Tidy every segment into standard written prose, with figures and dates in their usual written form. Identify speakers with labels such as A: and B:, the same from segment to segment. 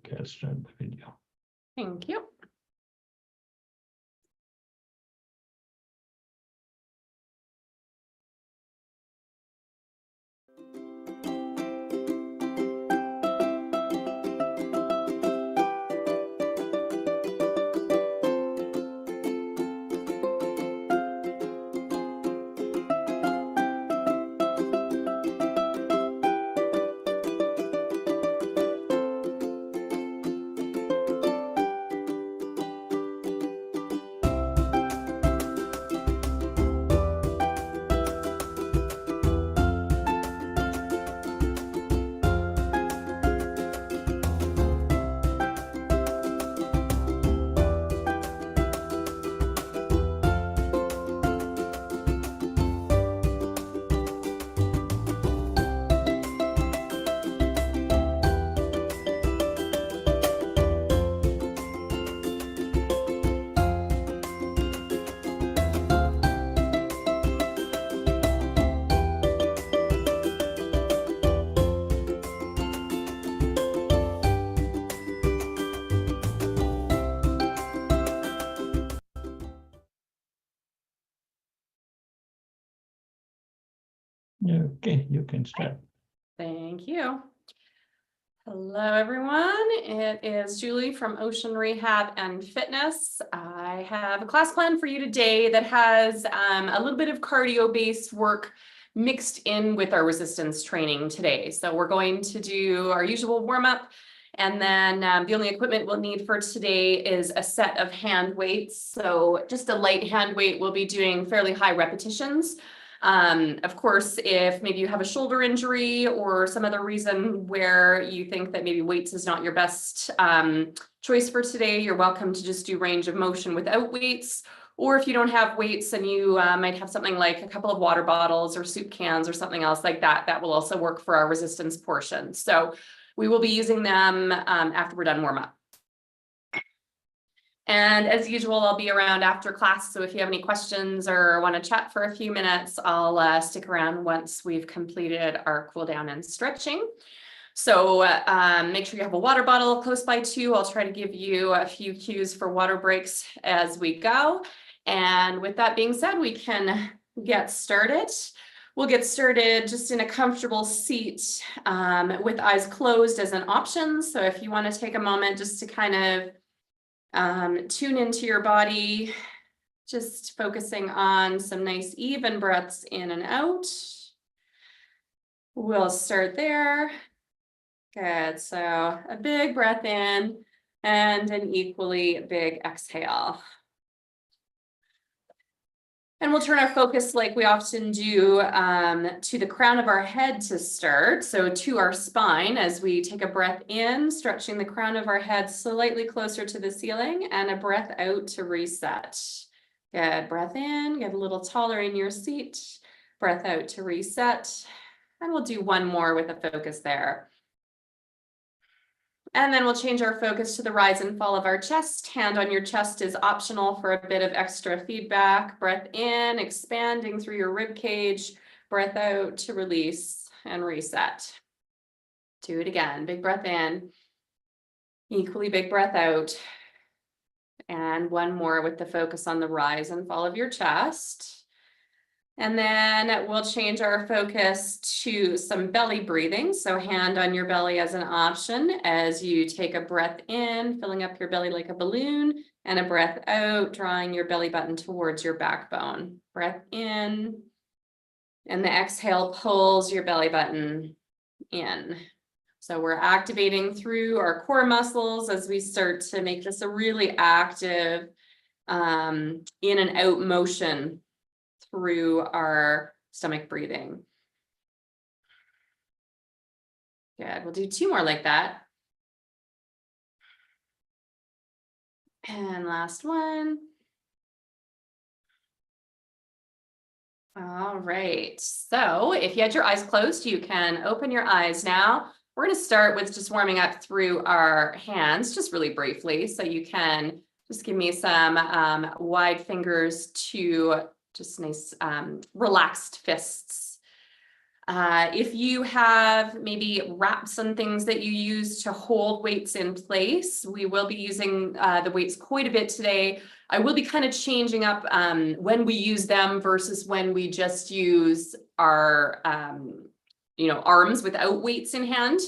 A: Okay, I'll start the video.
B: Thank you.
A: Okay, you can start.
B: Thank you. Hello, everyone. It is Julie from Ocean Rehab and Fitness. I have a class plan for you today that has a little bit of cardio-based work mixed in with our resistance training today. So we're going to do our usual warm-up, and then the only equipment we'll need for today is a set of hand weights. So just a light hand weight, we'll be doing fairly high repetitions. Of course, if maybe you have a shoulder injury or some other reason where you think that maybe weights is not your best choice for today, you're welcome to just do range of motion without weights. Or if you don't have weights and you might have something like a couple of water bottles or soup cans or something else like that, that will also work for our resistance portion. So we will be using them after we're done warm up. And as usual, I'll be around after class. So if you have any questions or want to chat for a few minutes, I'll stick around once we've completed our cool down and stretching. So make sure you have a water bottle close by too. I'll try to give you a few cues for water breaks as we go. And with that being said, we can get started. We'll get started just in a comfortable seat with eyes closed as an option. So if you want to take a moment just to kind of tune into your body, just focusing on some nice even breaths in and out. We'll start there. Good. So a big breath in and an equally big exhale. And we'll turn our focus, like we often do, to the crown of our head to start. So to our spine as we take a breath in, stretching the crown of our head slightly closer to the ceiling, and a breath out to reset. Good. Breath in, get a little taller in your seat. Breath out to reset. And we'll do one more with a focus there. And then we'll change our focus to the rise and fall of our chest. Hand on your chest is optional for a bit of extra feedback. Breath in, expanding through your rib cage. Breath out to release and reset. Do it again. Big breath in. Equally big breath out. And one more with the focus on the rise and fall of your chest. And then we'll change our focus to some belly breathing. So hand on your belly as an option as you take a breath in, filling up your belly like a balloon, and a breath out, drawing your belly button towards your backbone. Breath in, and the exhale pulls your belly button in. So we're activating through our core muscles as we start to make this a really active in and out motion through our stomach breathing. Good. We'll do two more like that. And last one. All right. So if you had your eyes closed, you can open your eyes now. We're going to start with just warming up through our hands, just really briefly. So you can just give me some wide fingers to just nice relaxed fists. If you have maybe wraps and things that you use to hold weights in place, we will be using the weights quite a bit today. I will be kind of changing up when we use them versus when we just use our arms without weights in hand.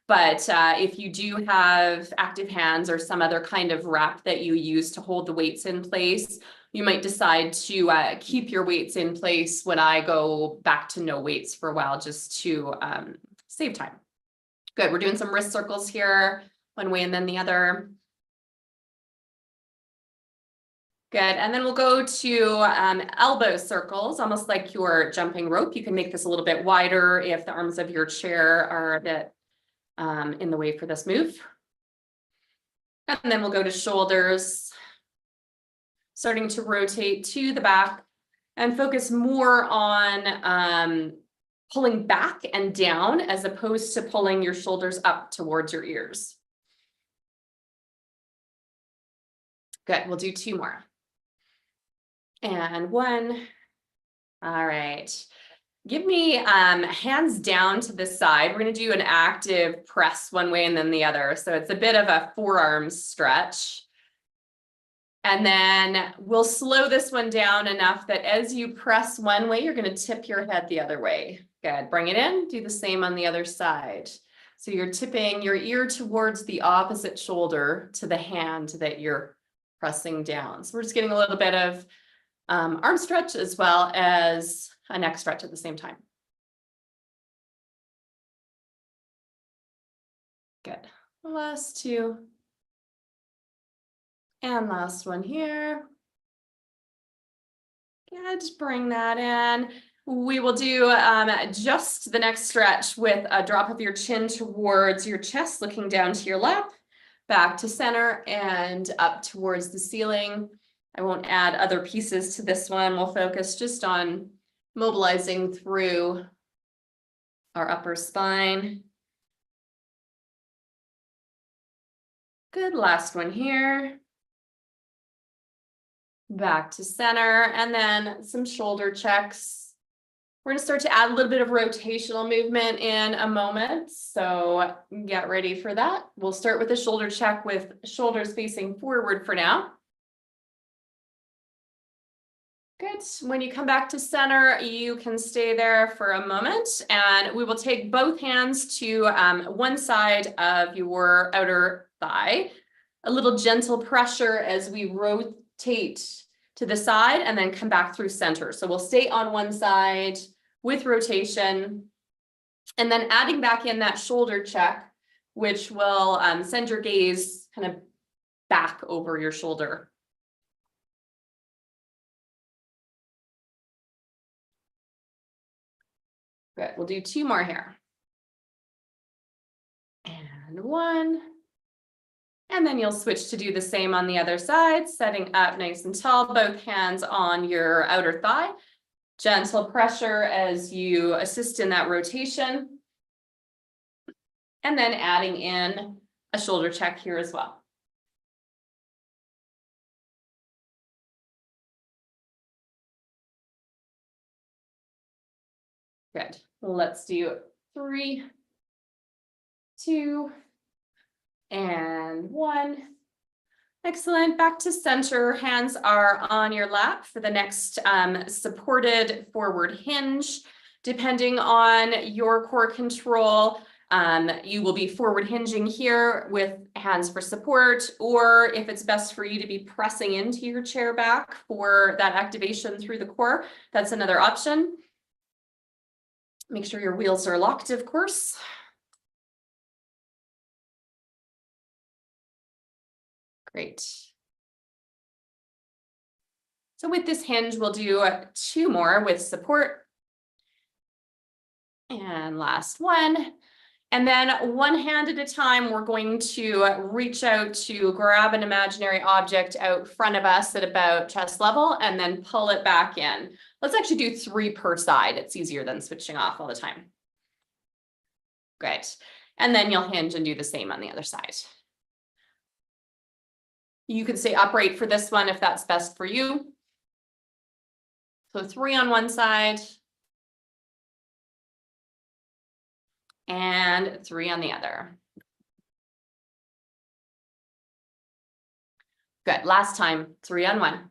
B: But if you do have active hands or some other kind of wrap that you use to hold the weights in place, you might decide to keep your weights in place when I go back to no weights for a while, just to save time. Good, we're doing some wrist circles here, one way and then the other. Good, and then we'll go to elbow circles, almost like you're jumping rope. You can make this a little bit wider if the arms of your chair are a bit in the way for this move. And then we'll go to shoulders, starting to rotate to the back and focus more on pulling back and down as opposed to pulling your shoulders up towards your ears. Good, we'll do 2 more. And 1. All right. Give me hands down to the side. We're going to do an active press one way and then the other. So it's a bit of a forearm stretch. And then we'll slow this one down enough that as you press one way, you're going to tip your head the other way. Good. Bring it in. Do the same on the other side. So you're tipping your ear towards the opposite shoulder to the hand that you're pressing down. So we're just getting a little bit of arm stretch as well as a neck stretch at the same time. Good. Last 2. And last one here. Good, just bring that in. We will do just the next stretch with a drop of your chin towards your chest, looking down to your lap, back to center and up towards the ceiling. I won't add other pieces to this one. We'll focus just on mobilizing through our upper spine. Good, last one here. Back to center, and then some shoulder checks. We're going to start to add a little bit of rotational movement in a moment, so get ready for that. We'll start with a shoulder check with shoulders facing forward for now. Good. When you come back to center, you can stay there for a moment, and we will take both hands to one side of your outer thigh. A little gentle pressure as we rotate to the side and then come back through center. So we'll stay on one side with rotation, and then adding back in that shoulder check, which will send your gaze kind of back over your shoulder. Good, we'll do 2 more here. And 1. And then you'll switch to do the same on the other side, setting up nice and tall, both hands on your outer thigh. Gentle pressure as you assist in that rotation. And then adding in a shoulder check here as well. Good. Let's do 3, 2, and 1. Excellent. Back to center. Hands are on your lap for the next supported forward hinge. Depending on your core control, you will be forward hinging here with hands for support, or if it's best for you to be pressing into your chair back for that activation through the core, that's another option. Make sure your wheels are locked, of course. Great. So with this hinge, we'll do 2 more with support. And last one. And then one hand at a time, we're going to reach out to grab an imaginary object out front of us at about chest level and then pull it back in. Let's actually do 3 per side. It's easier than switching off all the time. Great. And then you'll hinge and do the same on the other side. You can stay upright for this one if that's best for you. So 3 on one side. and 3 on the other. Good. Last time, 3 on one.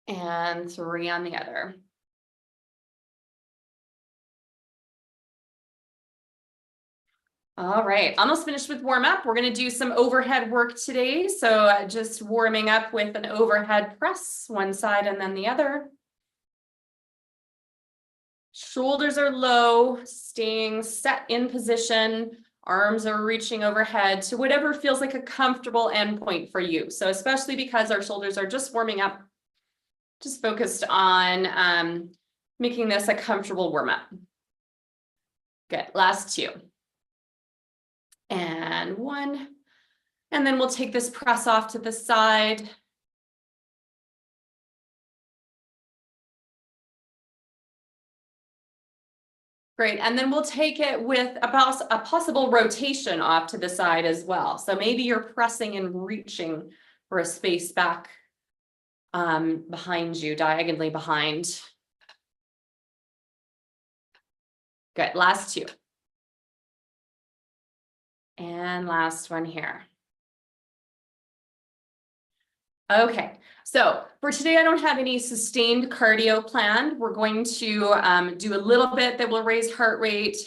B: And 3 on the other. All right, almost finished with warm up. We're going to do some overhead work today. So just warming up with an overhead press, one side and then the other. Shoulders are low, staying set in position. Arms are reaching overhead to whatever feels like a comfortable endpoint for you. So especially because our shoulders are just warming up, just focused on making this a comfortable warm up. Good, last 2. And 1. And then we'll take this press off to the side. Great, and then we'll take it with a possible rotation off to the side as well. So maybe you're pressing and reaching for a space back behind you, diagonally behind. Good, last 2. And last one here. Okay, so for today, I don't have any sustained cardio planned. We're going to do a little bit that will raise heart rate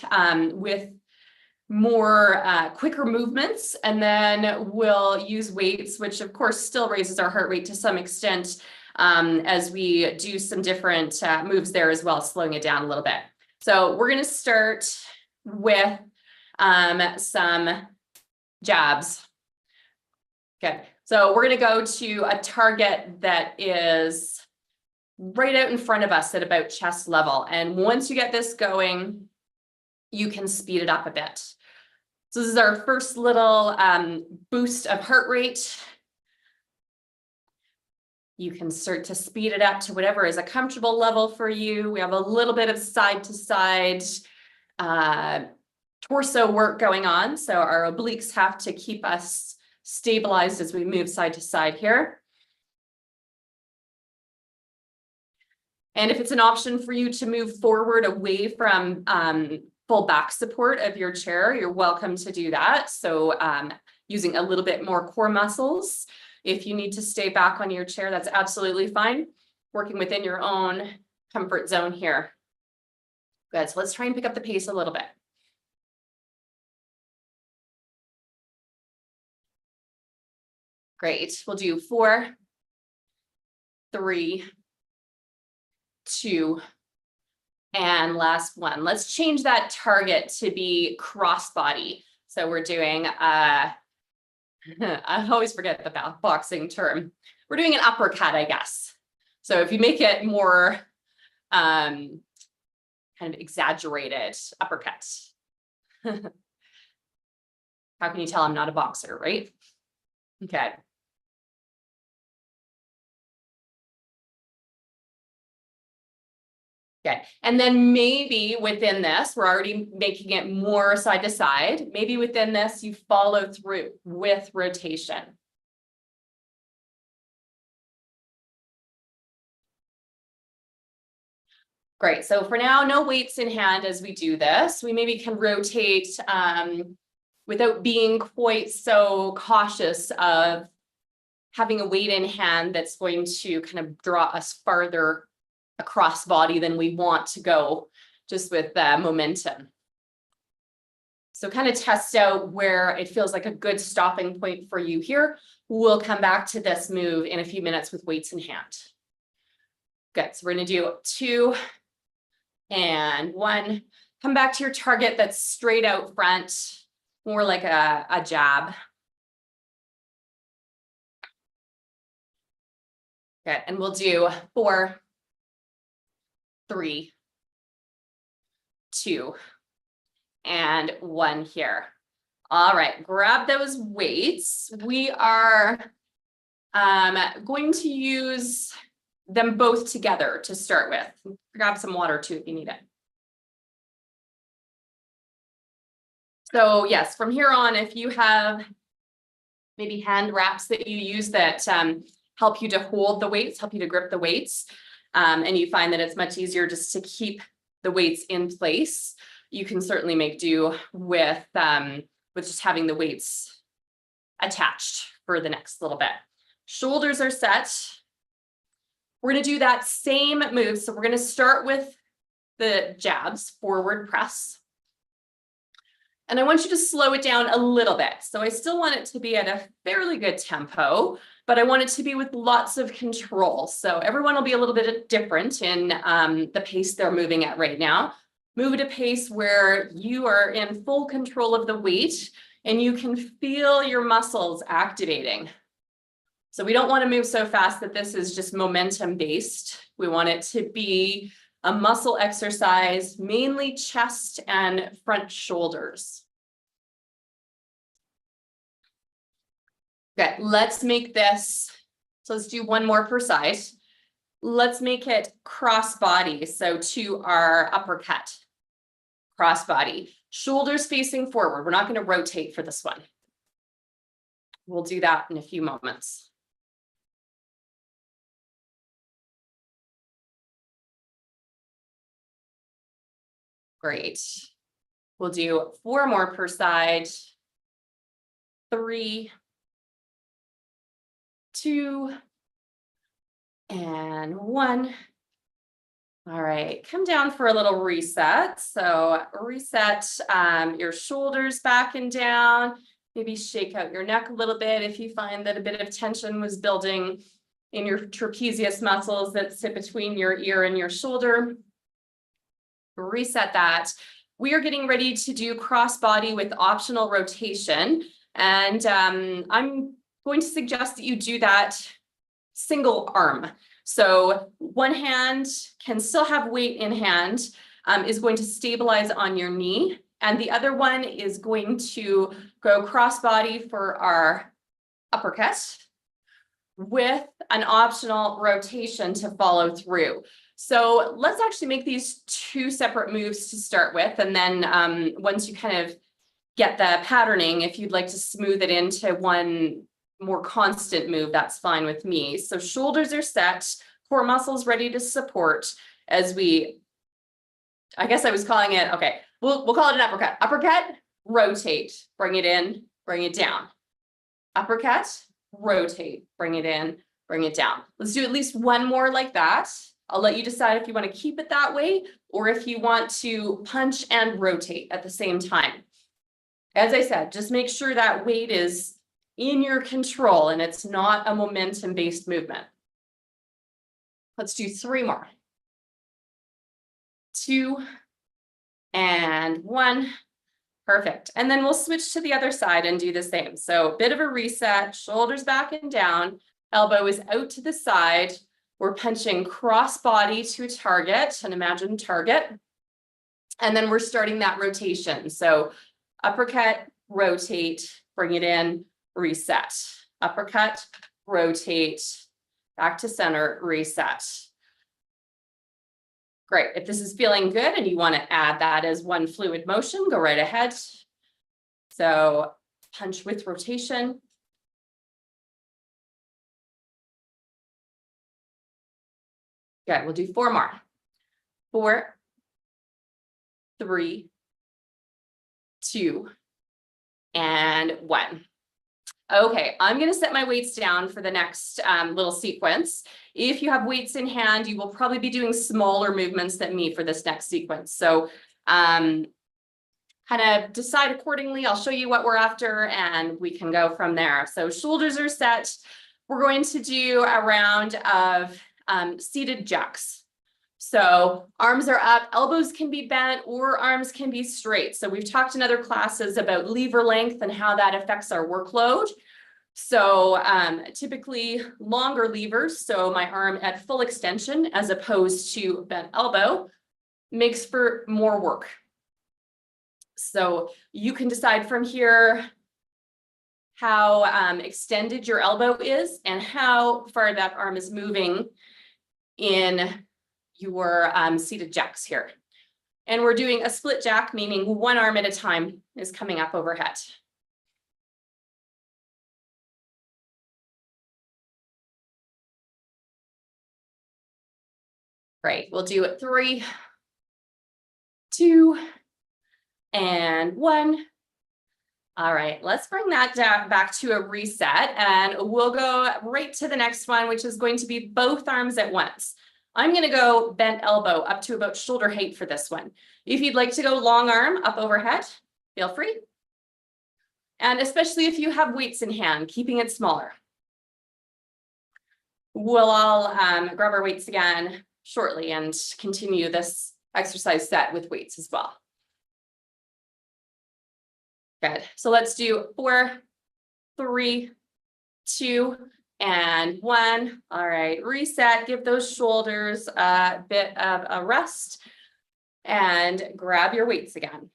B: with more quicker movements, and then we'll use weights, which of course still raises our heart rate to some extent as we do some different moves there as well, slowing it down a little bit. So we're going to start with some jabs. Okay, so we're going to go to a target that is right out in front of us at about chest level. And once you get this going, you can speed it up a bit. So this is our first little boost of heart rate. You can start to speed it up to whatever is a comfortable level for you. We have a little bit of side to side torso work going on. So our obliques have to keep us stabilized as we move side to side here. And if it's an option for you to move forward away from full back support of your chair, you're welcome to do that. So using a little bit more core muscles. If you need to stay back on your chair, that's absolutely fine. Working within your own comfort zone here. Good, so let's try and pick up the pace a little bit. Great, we'll do 4, 3, 2, and last 1. Let's change that target to be crossbody. So we're doing, I always forget the boxing term. We're doing an uppercut, I guess. So if you make it more kind of exaggerated, uppercut. How can you tell I'm not a boxer, right? Okay. Okay, and then maybe within this, we're already making it more side to side. Maybe within this, you follow through with rotation. Great, so for now, no weights in hand as we do this. We maybe can rotate without being quite so cautious of having a weight in hand that's going to kind of draw us farther across body than we want to go, just with momentum. So kind of test out where it feels like a good stopping point for you here. We'll come back to this move in a few minutes with weights in hand. Good, so we're going to do 2 and 1. Come back to your target that's straight out front, more like a jab. Good, and we'll do 4, 3, 2, and 1 here. All right, grab those weights. We are going to use them both together to start with. Grab some water too if you need it. So yes, from here on, if you have maybe hand wraps that you use that help you to hold the weights, help you to grip the weights, and you find that it's much easier just to keep the weights in place, you can certainly make do with just having the weights attached for the next little bit. Shoulders are set. We're going to do that same move. So we're going to start with the jabs, forward press. And I want you to slow it down a little bit. So I still want it to be at a fairly good tempo, but I want it to be with lots of control. So everyone will be a little bit different in the pace they're moving at right now. Move at a pace where you are in full control of the weight and you can feel your muscles activating. So we don't want to move so fast that this is just momentum based. We want it to be a muscle exercise, mainly chest and front shoulders. Okay, let's make this, so let's do one more per side. Let's make it cross body, so to our uppercut. Cross body, shoulders facing forward. We're not going to rotate for this one. We'll do that in a few moments. Great. We'll do 4 more per side. 3, 2, and 1. All right, come down for a little reset. So reset your shoulders back and down. Maybe shake out your neck a little bit if you find that a bit of tension was building in your trapezius muscles that sit between your ear and your shoulder. Reset that. We are getting ready to do cross body with optional rotation. And I'm going to suggest that you do that single arm. So one hand can still have weight in hand, is going to stabilize on your knee. And the other one is going to go cross body for our uppercut with an optional rotation to follow through. So let's actually make these 2 separate moves to start with. And then once you kind of get the patterning, if you'd like to smooth it into one more constant move, that's fine with me. So shoulders are set, core muscles ready to support as we, I guess I was calling it, okay, we'll call it an uppercut. Uppercut, rotate, bring it in, bring it down. Uppercut, rotate, bring it in, bring it down. Let's do at least one more like that. I'll let you decide if you want to keep it that way or if you want to punch and rotate at the same time. As I said, just make sure that weight is in your control and it's not a momentum-based movement. Let's do 3 more. 2 and 1. Perfect. And then we'll switch to the other side and do the same. So a bit of a reset, shoulders back and down, elbow is out to the side. We're punching cross body to a target, an imagined target. And then we're starting that rotation. So uppercut, rotate, bring it in, reset. Uppercut, rotate, back to center, reset. Great. If this is feeling good and you want to add that as one fluid motion, go right ahead. So punch with rotation. Okay, we'll do 4 more. 4, 3, 2, and 1. Okay, I'm going to set my weights down for the next little sequence. If you have weights in hand, you will probably be doing smaller movements than me for this next sequence. So kind of decide accordingly. I'll show you what we're after and we can go from there. So shoulders are set. We're going to do a round of seated jacks. So arms are up, elbows can be bent or arms can be straight. So we've talked in other classes about lever length and how that affects our workload. So typically longer levers, so my arm at full extension as opposed to bent elbow, makes for more work. So you can decide from here how extended your elbow is and how far that arm is moving in your seated jacks here. And we're doing a split jack, meaning one arm at a time is coming up overhead. Great, we'll do it 3, 2, and 1. All right, let's bring that down back to a reset, and we'll go right to the next one, which is going to be both arms at once. I'm going to go bent elbow up to about shoulder height for this one. If you'd like to go long arm up overhead, feel free. And especially if you have weights in hand, keeping it smaller. We'll all grab our weights again shortly and continue this exercise set with weights as well. Good. So let's do 4, 3, 2, and 1. All right, reset, give those shoulders a bit of a rest and grab your weights again.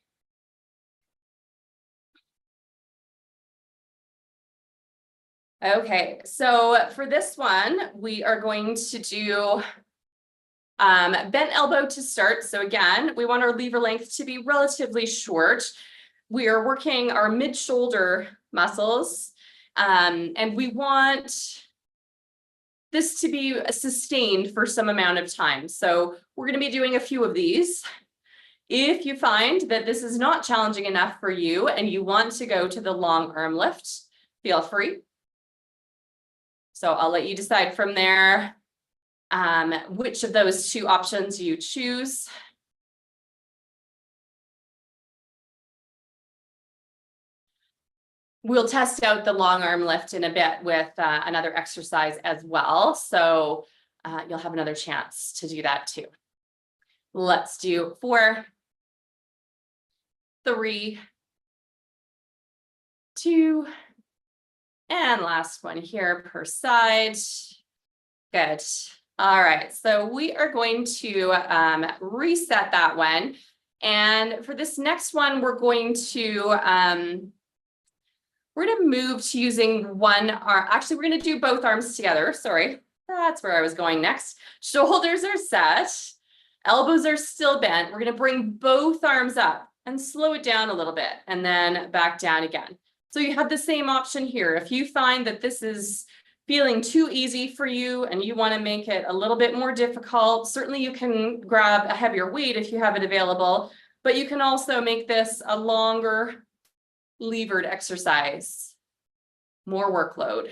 B: Okay, so for this one, we are going to do bent elbow to start. So again, we want our lever length to be relatively short. We are working our mid-shoulder muscles, and we want this to be sustained for some amount of time. So we're going to be doing a few of these. If you find that this is not challenging enough for you and you want to go to the long arm lift, feel free. So I'll let you decide from there which of those 2 options you choose. We'll test out the long arm lift in a bit with another exercise as well. So you'll have another chance to do that too. Let's do 4, 3, 2, and last one here per side. Good. All right, so we are going to reset that one. And for this next one, we're going to move to using one arm. Actually, we're going to do both arms together. Sorry, that's where I was going next. Shoulders are set. Elbows are still bent. We're going to bring both arms up and slow it down a little bit and then back down again. So you have the same option here. If you find that this is feeling too easy for you and you want to make it a little bit more difficult, certainly you can grab a heavier weight if you have it available, but you can also make this a longer levered exercise, more workload.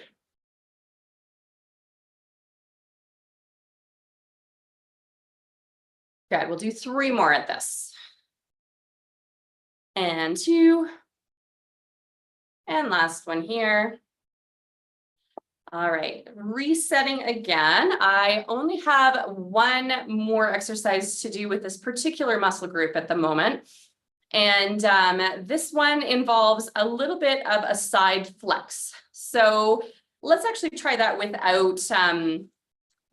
B: Good, we'll do 3 more at this. And 2. And last one here. All right, resetting again. I only have 1 more exercise to do with this particular muscle group at the moment. And this one involves a little bit of a side flex. So let's actually try that without,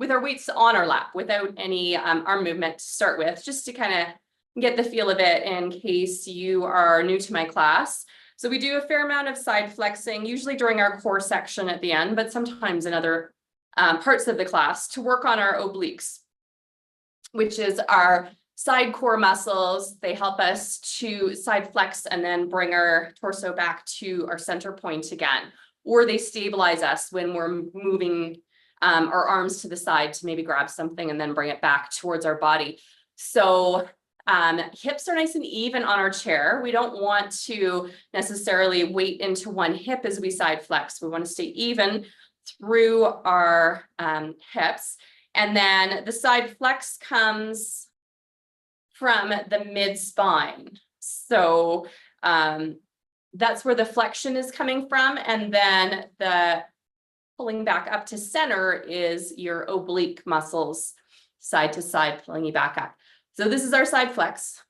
B: with our weights on our lap, without any arm movement to start with, just to kind of get the feel of it in case you are new to my class. So we do a fair amount of side flexing, usually during our core section at the end, but sometimes in other parts of the class to work on our obliques, which is our side core muscles. They help us to side flex and then bring our torso back to our center point again, or they stabilize us when we're moving our arms to the side to maybe grab something and then bring it back towards our body. So hips are nice and even on our chair. We don't want to necessarily weight into one hip as we side flex. We want to stay even through our hips. And then the side flex comes from the mid spine. So that's where the flexion is coming from. And then the pulling back up to center is your oblique muscles, side to side, pulling you back up. So this is our side flex.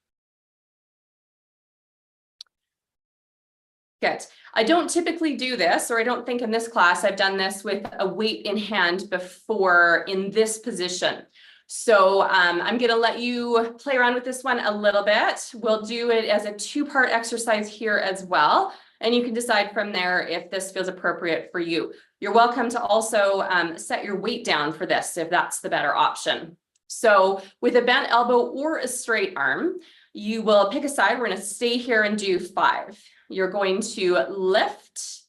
B: Good. I don't typically do this, or I don't think in this class I've done this with a weight in hand before in this position. So I'm going to let you play around with this one a little bit. We'll do it as a 2-part exercise here as well. And you can decide from there if this feels appropriate for you. You're welcome to also set your weight down for this if that's the better option. So with a bent elbow or a straight arm, you will pick a side. We're going to stay here and do 5. You're going to lift,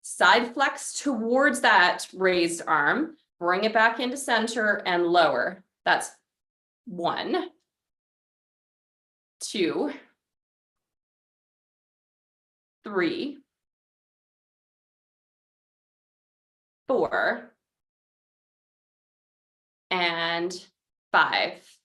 B: side flex towards that raised arm, bring it back into center and lower. That's 1, 2, 3, 4, and 5.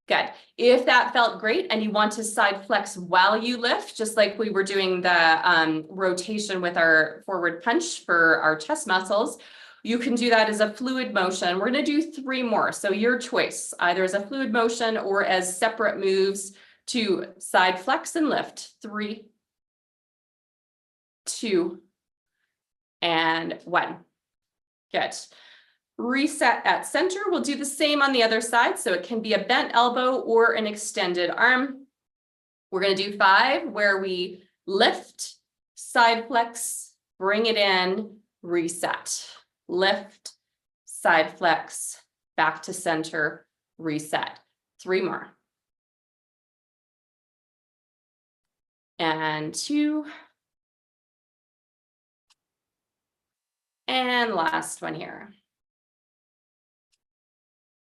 B: Good. If that felt great and you want to side flex while you lift, just like we were doing the rotation with our forward punch for our chest muscles, you can do that as a fluid motion. We're going to do 3 more. So your choice, either as a fluid motion or as separate moves to side flex and lift. 3, 2, and 1. Good. Reset at center. We'll do the same on the other side. So it can be a bent elbow or an extended arm. We're going to do 5 where we lift, side flex, bring it in, reset. Lift, side flex, back to center, reset. 3 more. And 2. And last one here.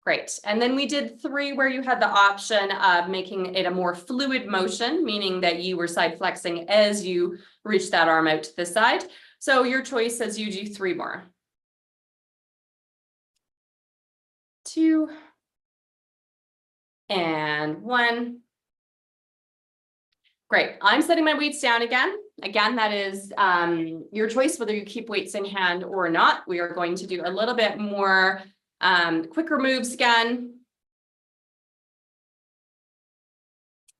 B: Great. And then we did 3 where you had the option of making it a more fluid motion, meaning that you were side flexing as you reach that arm out to the side. So your choice as you do 3 more. 2, and 1. Great. I'm setting my weights down again. Again, that is your choice, whether you keep weights in hand or not. We are going to do a little bit more quicker moves again.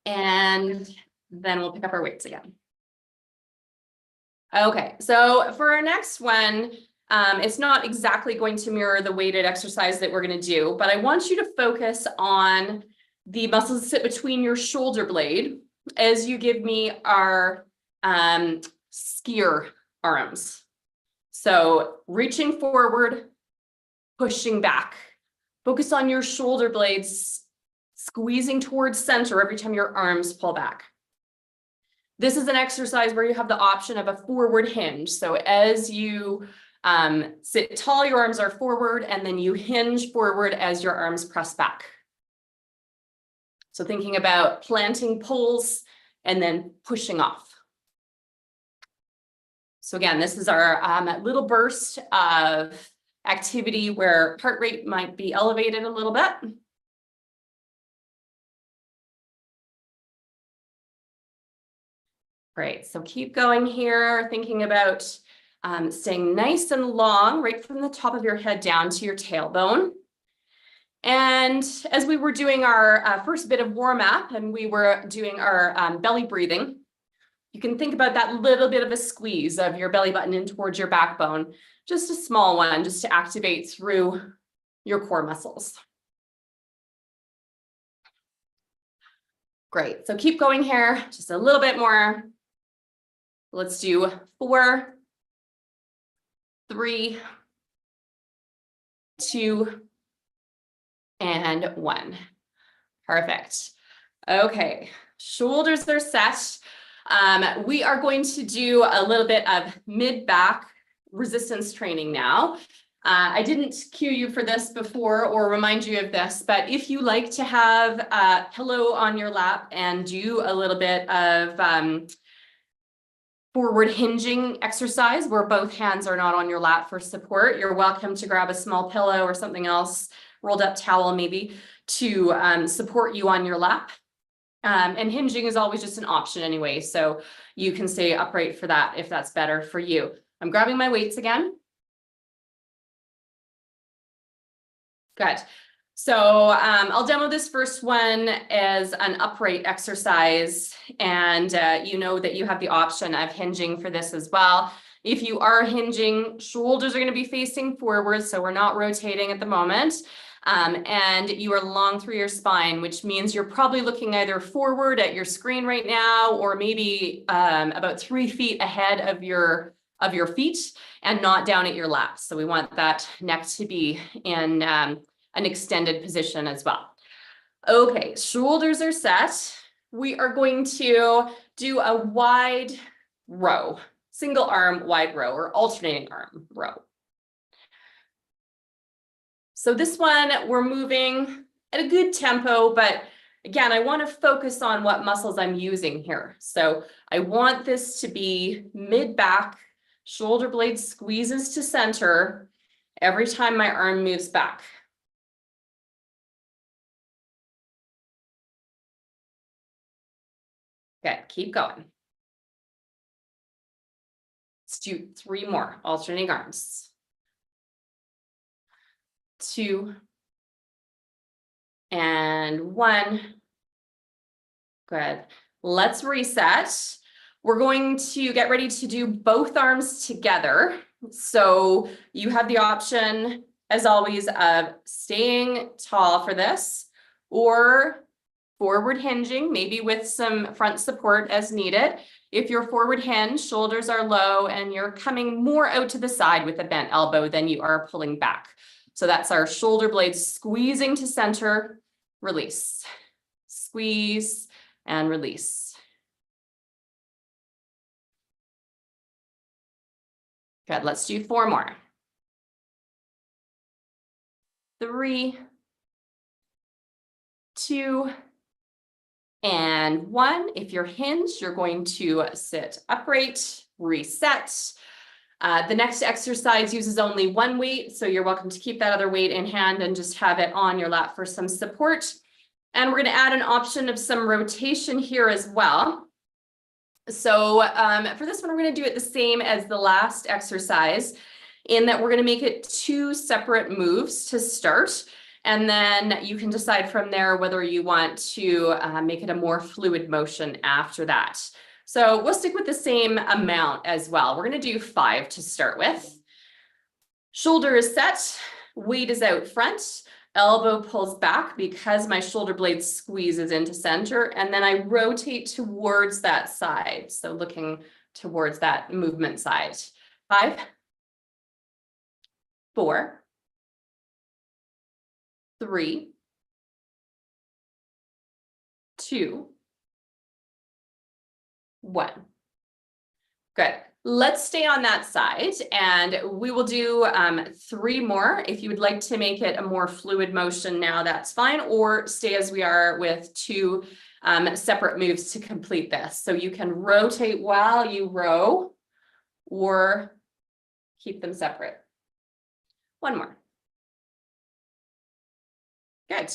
B: And then we'll pick up our weights again. Okay, so for our next one, it's not exactly going to mirror the weighted exercise that we're going to do, but I want you to focus on the muscles that sit between your shoulder blade as you give me our skier arms. So reaching forward, pushing back. Focus on your shoulder blades, squeezing towards center every time your arms pull back. This is an exercise where you have the option of a forward hinge. So as you sit tall, your arms are forward, and then you hinge forward as your arms press back. So thinking about planting poles and then pushing off. So again, this is our little burst of activity where heart rate might be elevated a little bit. Great, so keep going here, thinking about staying nice and long, right from the top of your head down to your tailbone. And as we were doing our first bit of warm up and we were doing our belly breathing, you can think about that little bit of a squeeze of your belly button in towards your backbone, just a small one, just to activate through your core muscles. Great, so keep going here, just a little bit more. Let's do 4, 3, 2, and 1. Perfect. Okay, shoulders are set. We are going to do a little bit of mid-back resistance training now. I didn't cue you for this before or remind you of this, but if you like to have a pillow on your lap and do a little bit of forward hinging exercise where both hands are not on your lap for support, you're welcome to grab a small pillow or something else, rolled up towel maybe, to support you on your lap. And hinging is always just an option anyway, so you can stay upright for that if that's better for you. I'm grabbing my weights again. Good. So I'll demo this first one as an upright exercise, and you know that you have the option of hinging for this as well. If you are hinging, shoulders are going to be facing forward, so we're not rotating at the moment. And you are long through your spine, which means you're probably looking either forward at your screen right now, or maybe about 3 feet ahead of your feet and not down at your lap. So we want that neck to be in an extended position as well. Okay, shoulders are set. We are going to do a wide row, single arm wide row or alternating arm row. So this one, we're moving at a good tempo, but Again, I want to focus on what muscles I'm using here. So I want this to be mid-back, shoulder blade squeezes to center every time my arm moves back. Good, keep going. Let's do 3 more, alternating arms. 2 and 1. Good. Let's reset. We're going to get ready to do both arms together. So you have the option, as always, of staying tall for this or forward hinging, maybe with some front support as needed. If you're forward hinge, shoulders are low and you're coming more out to the side with a bent elbow than you are pulling back. So that's our shoulder blades squeezing to center, release, squeeze and release. Good, let's do 4 more. 3, 2, and 1. If you're hinged, you're going to sit upright, reset. The next exercise uses only 1 weight, so you're welcome to keep that other weight in hand and just have it on your lap for some support. And we're going to add an option of some rotation here as well. So for this one, we're going to do it the same as the last exercise, in that we're going to make it 2 separate moves to start. And then you can decide from there whether you want to make it a more fluid motion after that. So we'll stick with the same amount as well. We're going to do 5 to start with. Shoulder is set, weight is out front, elbow pulls back because my shoulder blade squeezes into center, and then I rotate towards that side. So looking towards that movement side. 5, 4, 3, 2, 1. Good. Let's stay on that side and we will do 3 more. If you would like to make it a more fluid motion now, that's fine, or stay as we are with 2 separate moves to complete this. So you can rotate while you row or keep them separate. 1 more. Good.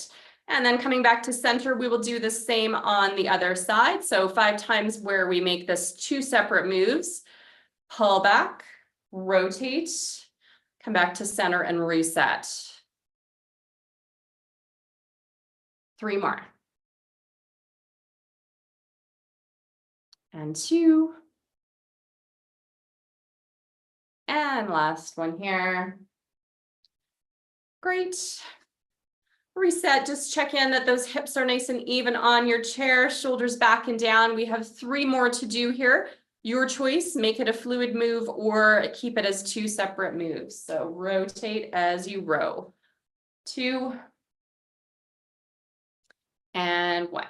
B: And then coming back to center, we will do the same on the other side. So 5 times where we make this 2 separate moves. Pull back, rotate, come back to center and reset. 3 more. And 2. And last one here. Great. Reset, just check in that those hips are nice and even on your chair, shoulders back and down. We have 3 more to do here. Your choice, make it a fluid move or keep it as 2 separate moves. So rotate as you row. 2 and 1.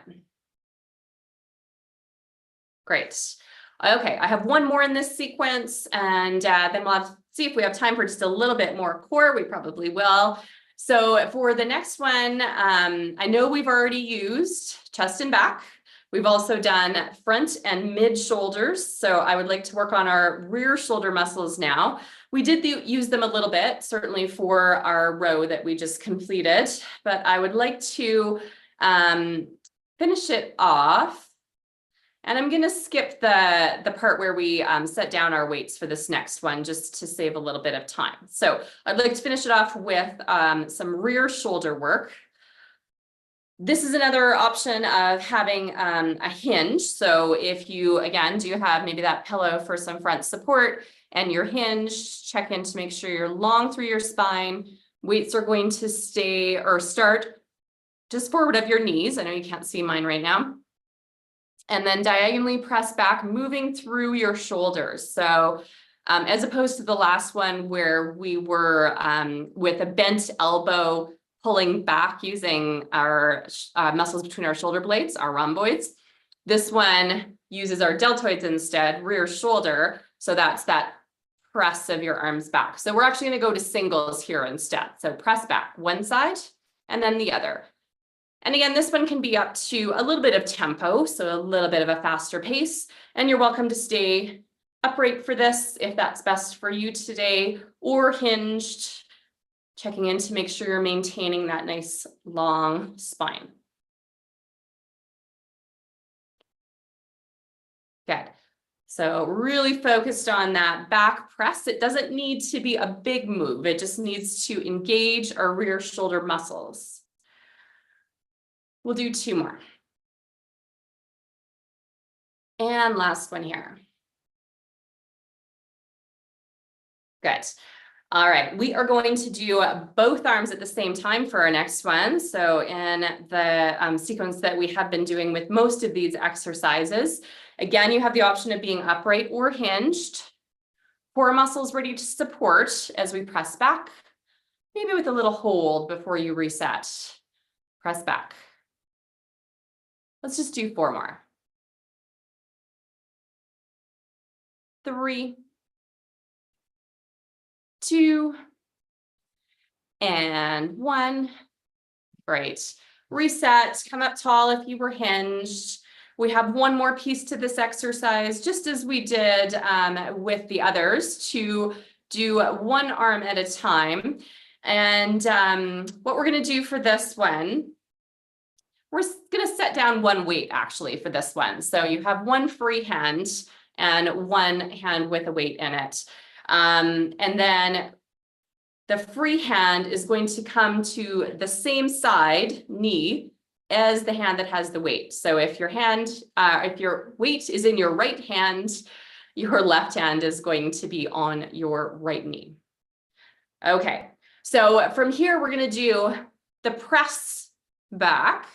B: Great. Okay, I have 1 more in this sequence, and then we'll have to see if we have time for just a little bit more core. We probably will. So for the next one, I know we've already used chest and back. We've also done front and mid shoulders. So I would like to work on our rear shoulder muscles now. We did use them a little bit, certainly for our row that we just completed, but I would like to finish it off. And I'm going to skip the part where we set down our weights for this next one, just to save a little bit of time. So I'd like to finish it off with some rear shoulder work. This is another option of having a hinge. So if you, again, do have maybe that pillow for some front support and your hinge, check in to make sure you're long through your spine. Weights are going to stay or start just forward of your knees. I know you can't see mine right now. And then diagonally press back, moving through your shoulders. So as opposed to the last one where we were with a bent elbow, pulling back using our muscles between our shoulder blades, our rhomboids. This one uses our deltoids instead, rear shoulder. So that's that press of your arms back. So we're actually going to go to singles here instead. So press back one side and then the other. And again, this one can be up to a little bit of tempo, so a little bit of a faster pace. And you're welcome to stay upright for this if that's best for you today, or hinged, checking in to make sure you're maintaining that nice long spine. Good. So really focused on that back press. It doesn't need to be a big move. It just needs to engage our rear shoulder muscles. We'll do 2 more. And last one here. Good. All right, we are going to do both arms at the same time for our next one. So in the sequence that we have been doing with most of these exercises, again, you have the option of being upright or hinged. Core muscles ready to support as we press back, maybe with a little hold before you reset. Press back. Let's just do 4 more. 3, 2, and 1. Great. Reset, come up tall if you were hinged. We have one more piece to this exercise, just as we did with the others, to do one arm at a time. And what we're going to do for this one, we're going to set down one weight actually for this one. So you have one free hand and one hand with a weight in it. And then the free hand is going to come to the same side, knee, as the hand that has the weight. So if your weight is in your right hand, your left hand is going to be on your right knee. Okay, so from here, we're going to do the press back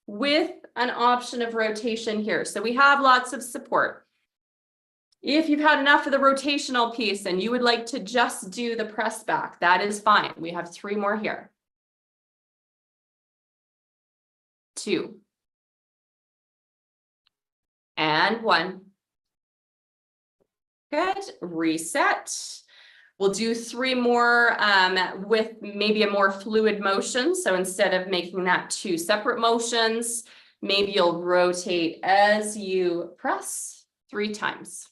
B: with an option of rotation here. So we have lots of support. If you've had enough of the rotational piece and you would like to just do the press back, that is fine. We have 3 more here. 2. And 1. Good. Reset. We'll do 3 more with maybe a more fluid motion. So instead of making that 2 separate motions, maybe you'll rotate as you press 3 times.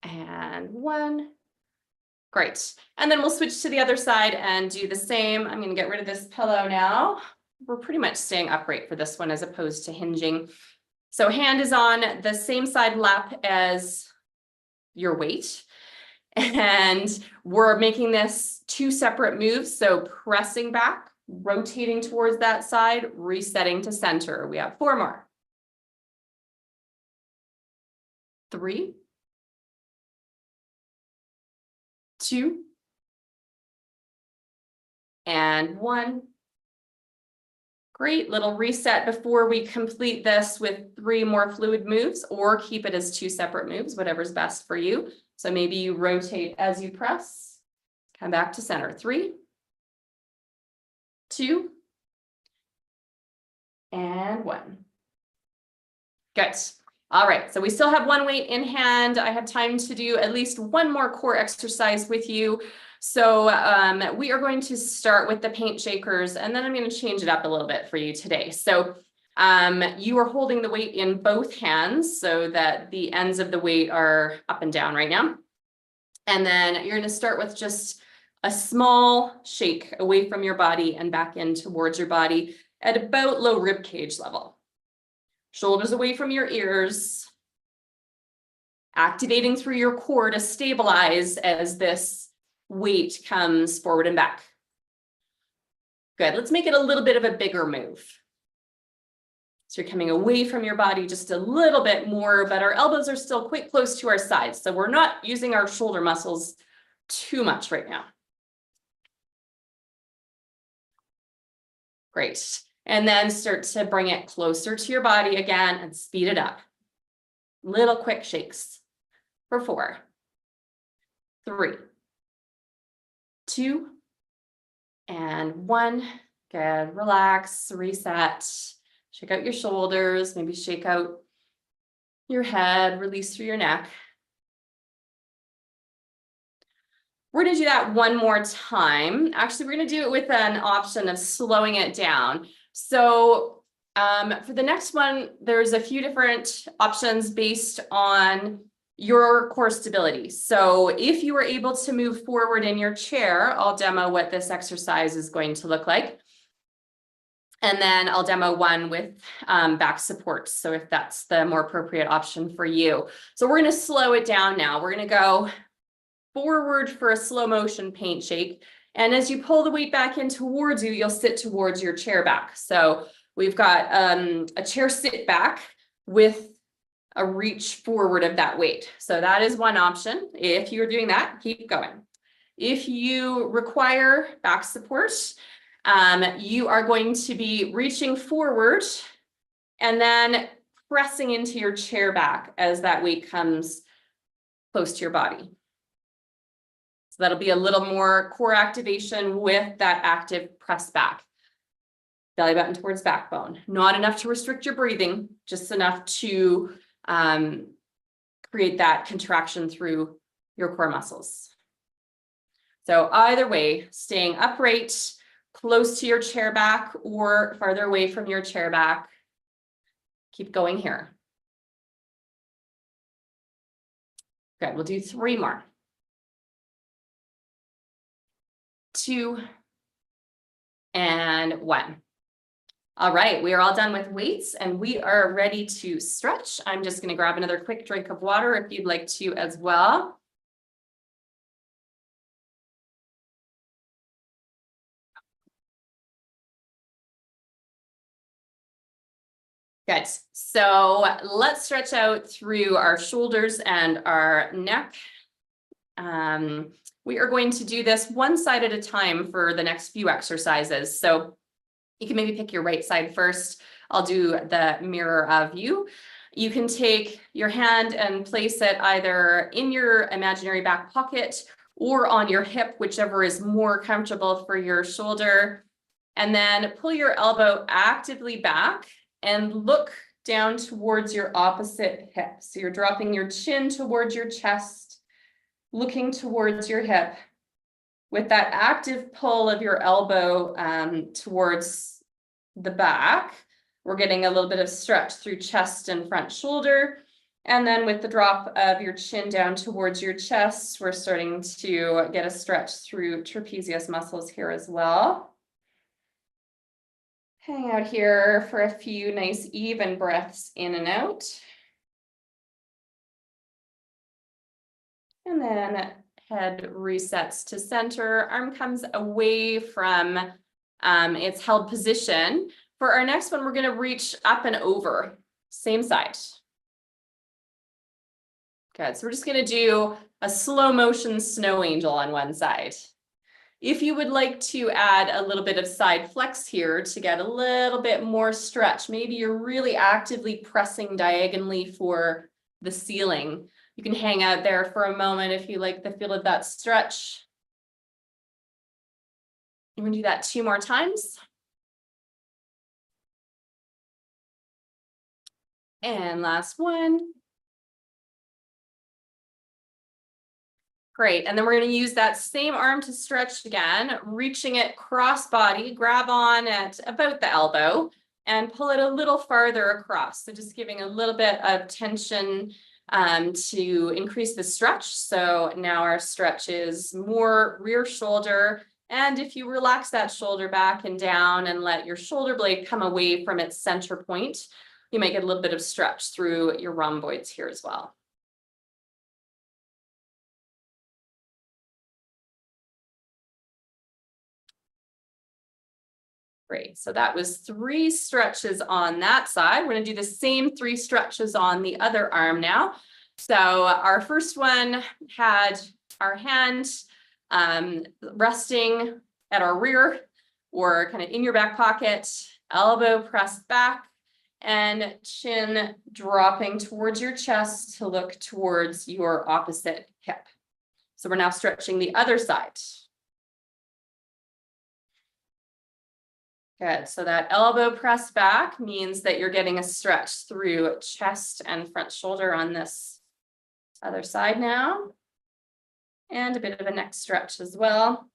B: And 1. Great. And then we'll switch to the other side and do the same. I'm going to get rid of this pillow now. We're pretty much staying upright for this one as opposed to hinging. So hand is on the same side lap as your weight. And we're making this 2 separate moves. So pressing back, rotating towards that side, resetting to center. We have 4 more. 3. 2. And 1. Great. Little reset before we complete this with 3 more fluid moves, or keep it as 2 separate moves, whatever's best for you. So maybe you rotate as you press, come back to center. 3, 2, and 1. Good. All right, so we still have 1 weight in hand. I have time to do at least 1 more core exercise with you. So we are going to start with the paint shakers, and then I'm going to change it up a little bit for you today. So you are holding the weight in both hands so that the ends of the weight are up and down right now. And then you're going to start with just a small shake away from your body and back in towards your body at about low rib cage level. Shoulders away from your ears, activating through your core to stabilize as this weight comes forward and back. Good. Let's make it a little bit of a bigger move. So you're coming away from your body just a little bit more, but our elbows are still quite close to our sides. So we're not using our shoulder muscles too much right now. Great. And then start to bring it closer to your body again and speed it up. Little quick shakes for 4, 3, 2, and 1. Good. Relax, reset, shake out your shoulders, maybe shake out your head, release through your neck. We're going to do that one more time. Actually, we're going to do it with an option of slowing it down. So for the next one, there's a few different options based on your core stability. So if you were able to move forward in your chair, I'll demo what this exercise is going to look like. And then I'll demo one with back support. So if that's the more appropriate option for you. So we're going to slow it down now. We're going to go forward for a slow motion paint shake. And as you pull the weight back in towards you, you'll sit towards your chair back. So we've got a chair sit back with a reach forward of that weight. So that is one option. If you're doing that, keep going. If you require back support, you are going to be reaching forward and then pressing into your chair back as that weight comes close to your body. So that'll be a little more core activation with that active press back. Belly button towards backbone. Not enough to restrict your breathing, just enough to create that contraction through your core muscles. So either way, staying upright, close to your chair back or farther away from your chair back. Keep going here. Good, we'll do 3 more. 2 and 1. All right, we are all done with weights and we are ready to stretch. I'm just going to grab another quick drink of water if you'd like to as well. Good. So let's stretch out through our shoulders and our neck. We are going to do this one side at a time for the next few exercises. So you can maybe pick your right side first. I'll do the mirror of you. You can take your hand and place it either in your imaginary back pocket or on your hip, whichever is more comfortable for your shoulder. And then pull your elbow actively back and look down towards your opposite hip. So you're dropping your chin towards your chest, looking towards your hip. With that active pull of your elbow towards the back, we're getting a little bit of stretch through chest and front shoulder. And then with the drop of your chin down towards your chest, we're starting to get a stretch through trapezius muscles here as well. Hang out here for a few nice even breaths in and out. And then head resets to center, arm comes away from its held position. For our next one, we're going to reach up and over, same side. Good, so we're just going to do a slow motion snow angel on one side. If you would like to add a little bit of side flex here to get a little bit more stretch, maybe you're really actively pressing diagonally for the ceiling. You can hang out there for a moment if you like the feel of that stretch. I'm going to do that 2 more times. And last one. Great, and then we're going to use that same arm to stretch again, reaching it cross body, grab on at about the elbow and pull it a little farther across. So just giving a little bit of tension to increase the stretch. So now our stretch is more rear shoulder. And if you relax that shoulder back and down and let your shoulder blade come away from its center point, you might get a little bit of stretch through your rhomboids here as well. Great, so that was 3 stretches on that side. We're going to do the same 3 stretches on the other arm now. So our first one had our hand resting at our rear or kind of in your back pocket, elbow pressed back and chin dropping towards your chest to look towards your opposite hip. So we're now stretching the other side. Good, so that elbow press back means that you're getting a stretch through chest and front shoulder on this other side now. And a bit of a neck stretch as well.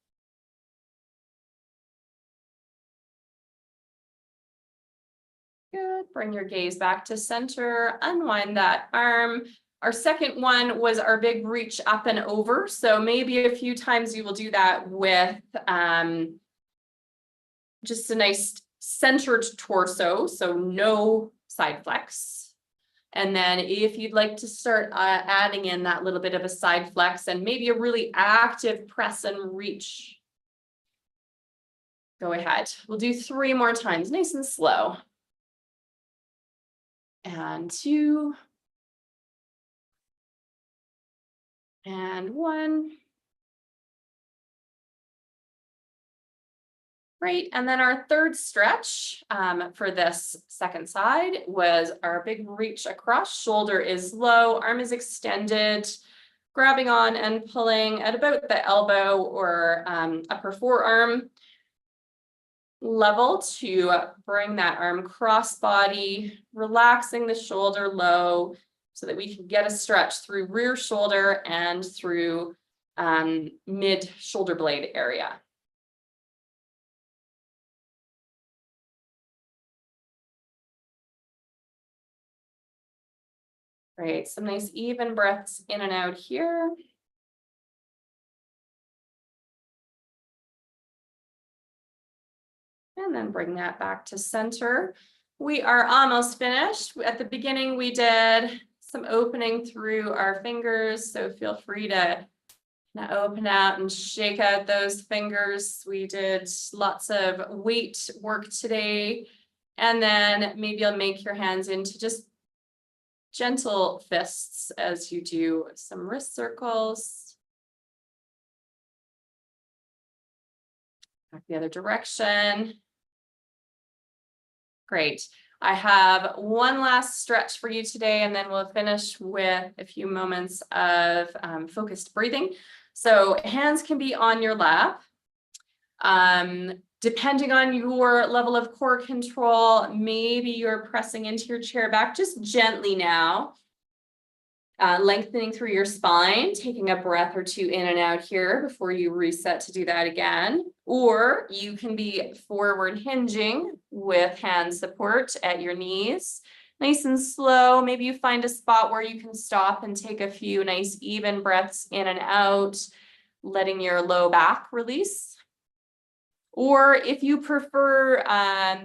B: Good. Bring your gaze back to center. Unwind that arm. Our second one was our big reach up and over. So maybe a few times you will do that with just a nice centered torso. So no side flex. And then if you'd like to start adding in that little bit of a side flex and maybe a really active press and reach, go ahead. We'll do 3 more times, nice and slow. And 2. And 1. Great. And then our third stretch for this second side was our big reach across. Shoulder is low, arm is extended, grabbing on and pulling at about the elbow or upper forearm level to bring that arm cross body, relaxing the shoulder low so that we can get a stretch through rear shoulder and through mid shoulder blade area. Great, some nice even breaths in and out here. And then bring that back to center. We are almost finished. At the beginning, we did some opening through our fingers, so feel free to open out and shake out those fingers. We did lots of weight work today. And then maybe you'll make your hands into just gentle fists as you do some wrist circles. Back the other direction. Great. I have one last stretch for you today, and then we'll finish with a few moments of focused breathing. So hands can be on your lap. Depending on your level of core control, maybe you're pressing into your chair back just gently now. Lengthening through your spine, taking a breath or 2 in and out here before you reset to do that again. Or you can be forward hinging with hand support at your knees. Nice and slow. Maybe you find a spot where you can stop and take a few nice even breaths in and out, letting your low back release. Or if you prefer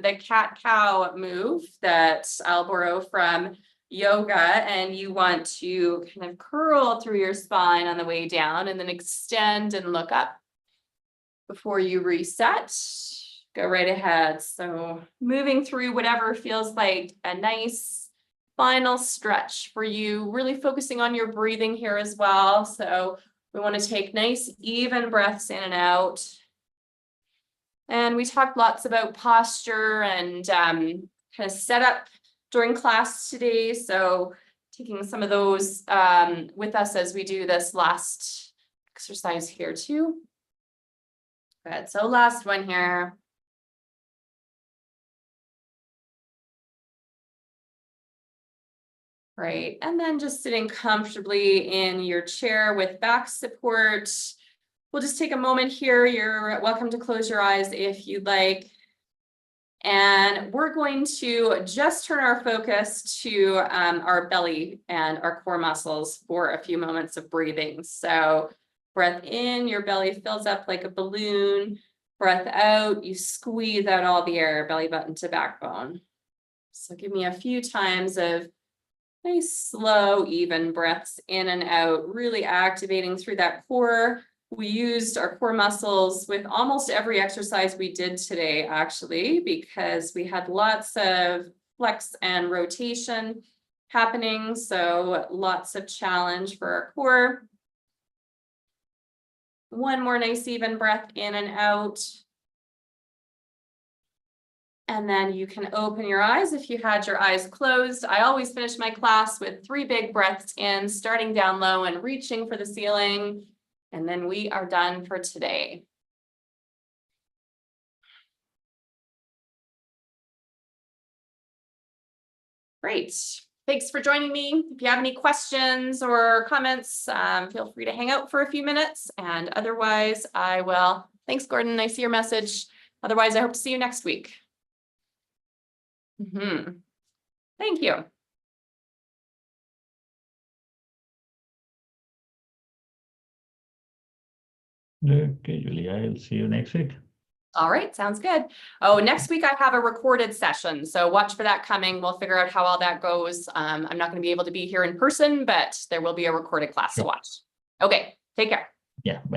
B: the cat-cow move that I'll borrow from yoga, and you want to kind of curl through your spine on the way down and then extend and look up before you reset, go right ahead. So moving through whatever feels like a nice final stretch for you, really focusing on your breathing here as well. So we want to take nice even breaths in and out. And we talked lots about posture and kind of setup during class today. So taking some of those with us as we do this last exercise here too. Good, so last one here. Right, and then just sitting comfortably in your chair with back support. We'll just take a moment here. You're welcome to close your eyes if you'd like. And we're going to just turn our focus to our belly and our core muscles for a few moments of breathing. So breath in, your belly fills up like a balloon. Breath out, you squeeze out all the air, belly button to backbone. So give me a few times of nice, slow, even breaths in and out, really activating through that core. We used our core muscles with almost every exercise we did today, actually, because we had lots of flex and rotation happening. So lots of challenge for our core. One more nice even breath in and out. And then you can open your eyes if you had your eyes closed. I always finish my class with 3 big breaths in, starting down low and reaching for the ceiling. And then we are done for today. Great. Thanks for joining me. If you have any questions or comments, feel free to hang out for a few minutes. And otherwise, I will. Thanks, Gordon. I see your message. Otherwise, I hope to see you next week. Thank you.
A: Okay, Julie, I'll see you next week.
B: All right, sounds good. Oh, next week I have a recorded session, so watch for that coming. We'll figure out how all that goes. I'm not going to be able to be here in person, but there will be a recorded class to watch. Okay, take care.
A: Yeah, bye.